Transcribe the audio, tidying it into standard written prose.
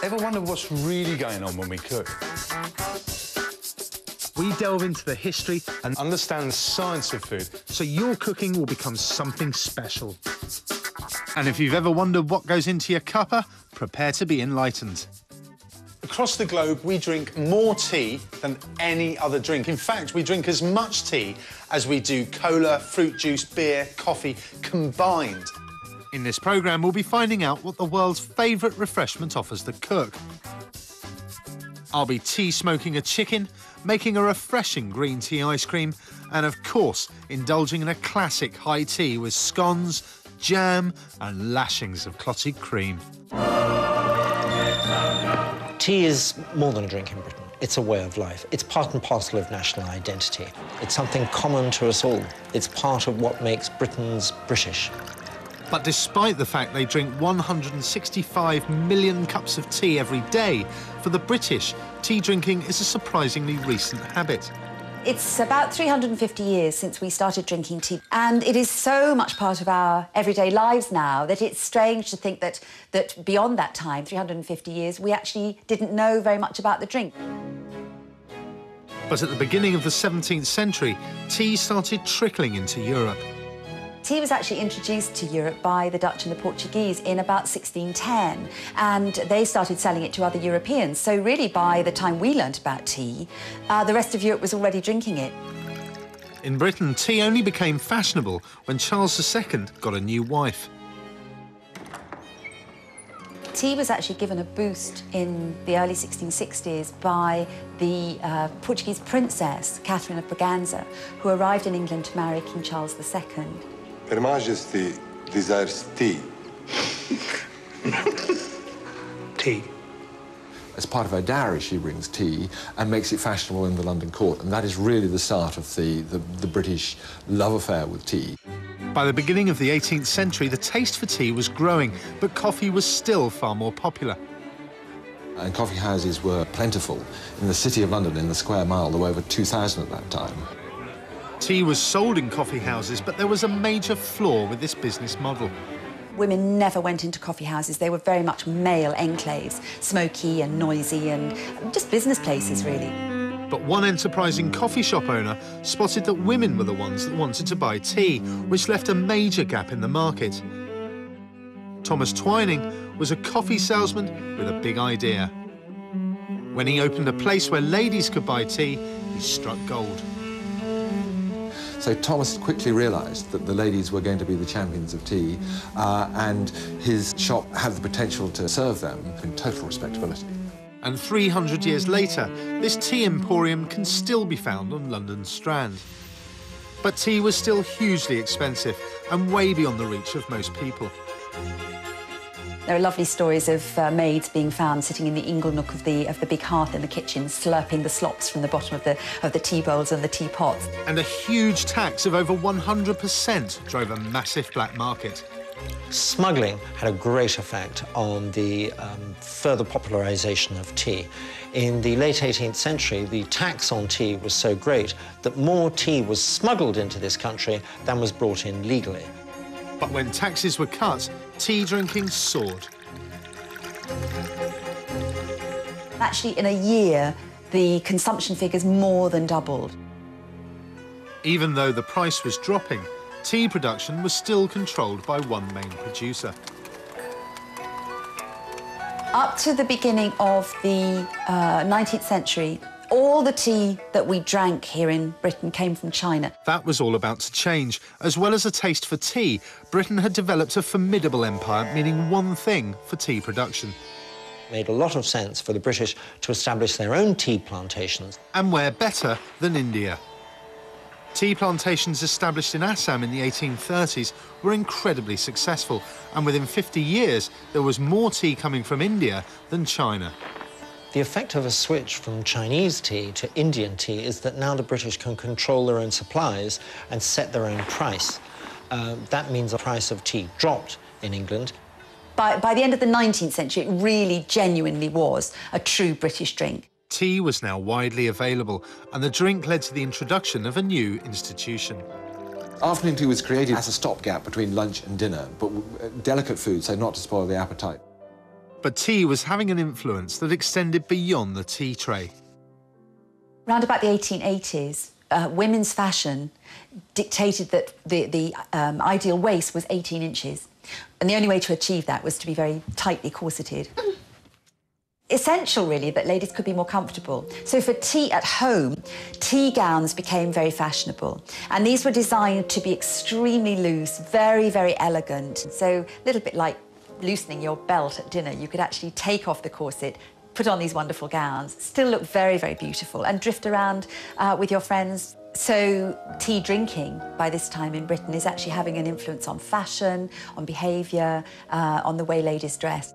Ever wonder what's really going on when we cook? We delve into the history And understand the science of food. so your cooking will become something special. And if you've ever wondered what goes into your cuppa, prepare to be enlightened. Across the globe, we drink more tea than any other drink. In fact, we drink as much tea as we do cola, fruit juice, beer, coffee combined. In this programme, we'll be finding out what the world's favourite refreshment offers the cook. I'll be tea smoking a chicken, making a refreshing green tea ice cream, and of course, indulging in a classic high tea with scones, jam, and lashings of clotted cream. Tea is more than a drink in Britain. It's a way of life. It's part and parcel of national identity. It's something common to us all. It's part of what makes Britons British. But despite the fact they drink 165 million cups of tea every day, for the British, tea drinking is a surprisingly recent habit. It's about 350 years since we started drinking tea, and it is so much part of our everyday lives now that it's strange to think that beyond that time, 350 years, we actually didn't know very much about the drink. But at the beginning of the 17th century, tea started trickling into Europe. Tea was actually introduced to Europe by the Dutch and the Portuguese in about 1610, and they started selling it to other Europeans. So really, by the time we learnt about tea, the rest of Europe was already drinking it. In Britain, tea only became fashionable when Charles II got a new wife. Tea was actually given a boost in the early 1660s by the Portuguese princess, Catherine of Braganza, who arrived in England to marry King Charles II. Her Majesty desires tea. Tea. As part of her dowry, she brings tea and makes it fashionable in the London court, and that is really the start of the British love affair with tea. By the beginning of the 18th century, the taste for tea was growing, but coffee was still far more popular. And coffee houses were plentiful. In the city of London, in the square mile, there were over 2,000 at that time. Tea was sold in coffee houses, but there was a major flaw with this business model. Women never went into coffee houses. They were very much male enclaves, smoky and noisy and just business places, really. But one enterprising coffee shop owner spotted that women were the ones that wanted to buy tea, which left a major gap in the market. Thomas Twining was a coffee salesman with a big idea. When he opened a place where ladies could buy tea, he struck gold. So Thomas quickly realised that the ladies were going to be the champions of tea, and his shop had the potential to serve them in total respectability. And 300 years later, this tea emporium can still be found on London's Strand. But tea was still hugely expensive and way beyond the reach of most people. There are lovely stories of maids being found sitting in the ingle nook of the big hearth in the kitchen, slurping the slops from the bottom of the tea bowls and the teapots. And a huge tax of over 100% drove a massive black market. Smuggling had a great effect on the further popularisation of tea. In the late 18th century, the tax on tea was so great that more tea was smuggled into this country than was brought in legally. But when taxes were cut, tea drinking soared. Actually, in a year, the consumption figures more than doubled. Even though the price was dropping, tea production was still controlled by one main producer. Up to the beginning of the 19th century, all the tea that we drank here in Britain came from China. That was all about to change. As well as a taste for tea, Britain had developed a formidable empire, meaning one thing for tea production. It made a lot of sense for the British to establish their own tea plantations. And where better than India? Tea plantations established in Assam in the 1830s were incredibly successful, and within 50 years, there was more tea coming from India than China. The effect of a switch from Chinese tea to Indian tea is that now the British can control their own supplies and set their own price. That means the price of tea dropped in England. By the end of the 19th century, it really genuinely was a true British drink. Tea was now widely available, and the drink led to the introduction of a new institution. Afternoon tea was created as a stopgap between lunch and dinner, but delicate food, so not to spoil the appetite. But tea was having an influence that extended beyond the tea tray. Around about the 1880s, women's fashion dictated that the ideal waist was 18 inches. And the only way to achieve that was to be very tightly corseted. Essential, really, that ladies could be more comfortable. So for tea at home, tea gowns became very fashionable. And these were designed to be extremely loose, very, very elegant. So a little bit like loosening your belt at dinner. You could actually take off the corset, put on these wonderful gowns, still look very, very beautiful, and drift around with your friends. So tea drinking by this time in Britain is actually having an influence on fashion, on behaviour, on the way ladies dress.